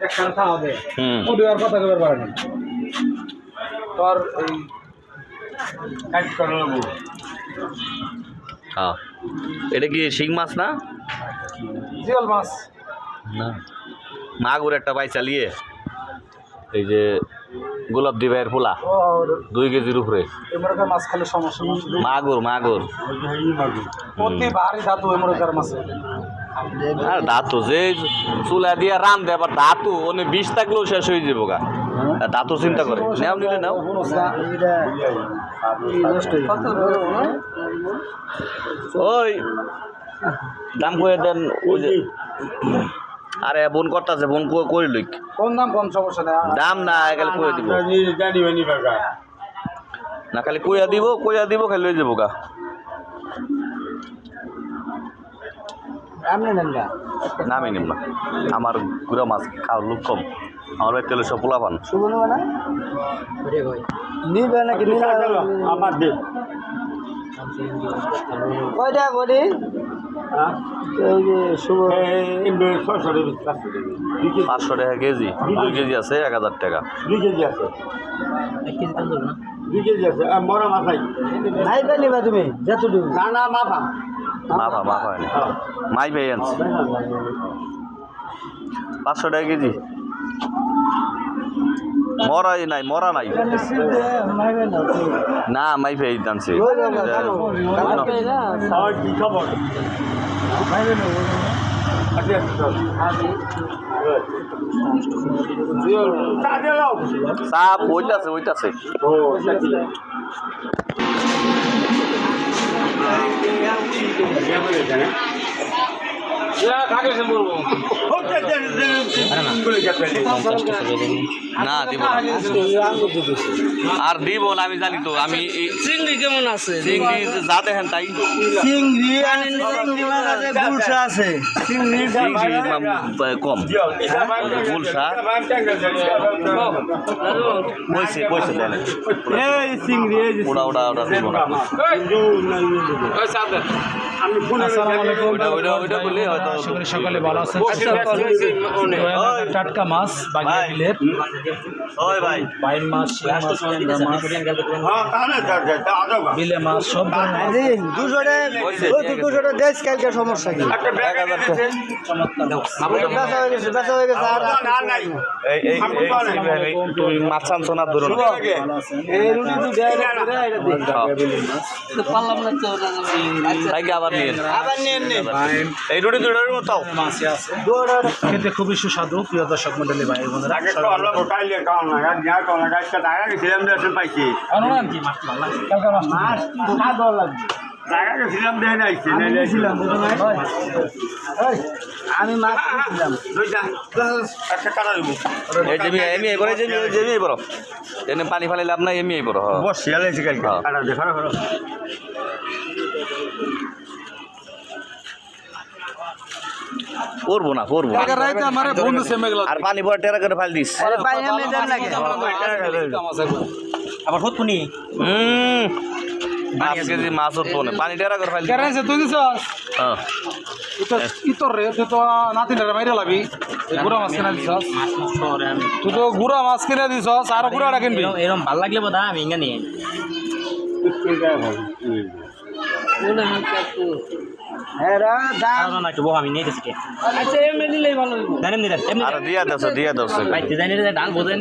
একখানে খাওয়া দে ওটি আর কথা কইবার পারে না তোর এই কাজ করে নেব। হ্যাঁ এটা কি শিং মাছ না? জিওল মাছ না, মাগুর একটা পাই চালিয়ে এই যে গোলাপ দি ভাইয়ের পোলা 2 কেজির উপরে এমরকার মাছ খালে সমস্যা না। মাগুর মাগুর অতি ভারী ধাতু এমরকার মাছে। আর ধাতু যে চুলা দিয়ে রান দেয় আবার ধাতু অনেক বিষ থাকলেও শেষ হয়ে যাবো গা। ধাতু চিন্তা করে নেও নিলে নাও। ওই দাম করে দেন ওই যে আরে বোন করতেছে বোন করি লইক কোন দাম কোন সমস্যা নেই দাম না গেলে কইয়া দিব না খালি কইয়া দিব খালি লই যাবো গা। নামই নিম না আমার গুড়া মাছ খাওয়ার লোক কম আমার ভাই তেলে সব পোলা পান নিবে নাকি আমার দে কয়টা বডি 500 টাকা কেজি 2 কেজি আছে 1000 টাকা 2 কেজি আছে 2 কেজি আছে মরা মাছ নাই পাই নিবা তুমি যতটুকু না না মাফা হয় না মাই ভাই আনছি 500 টাকা কেজি মরা নাই না মাই ভাই আনছি সাপ ওইটাছে না দিব আর দিব না আমি জানি তো আমি চিংড়ি কেমন আছে চিংড়ি যা দেখেন তাই চিংড়ি গুলশা আছে চিংড়ি কম গুলশা কইছে দেন এই চিংড়ি এই যে ওটা দিব না ওইটা বললে হয়তো সকালে ভালো আছে টাটকা মাছ বাগিয়া বিলের ওই ভাই বাইম মাছ বিলে মাছ সব দুশোটা দেশ কালকে সমস্যা কি তুমি মাছ আনছো না ধরুন আবার নিয়ে এই রুটি দুটোর মতো খেতে খুবই সুস্বাদু প্রিয় দর্শক মন্ডলী ভাই বোনেরা আমি মাছ এমনি বড় এনে পানি ফালি লাভ নাই এমনি বড় করবো না আর পানি পরে টেরা করে ফাল দিস আবার হতো নি 5 কেজি মাছ উঠবো না পানি টেরা করে ফাল তুই দিস ইতর রে তুই তো নাতিনের মাইরে লাবি গুড়া মাছ কিনা দিস তুই তো গুড়া মাছ কিনা দিস আর গুড়াটা কিনবি এরকম ভাল লাগলে বোধ আমি ইঙ্গা নিয়ে আমি নিয়ে গেছি দিয়া দশ ডাল বোঝে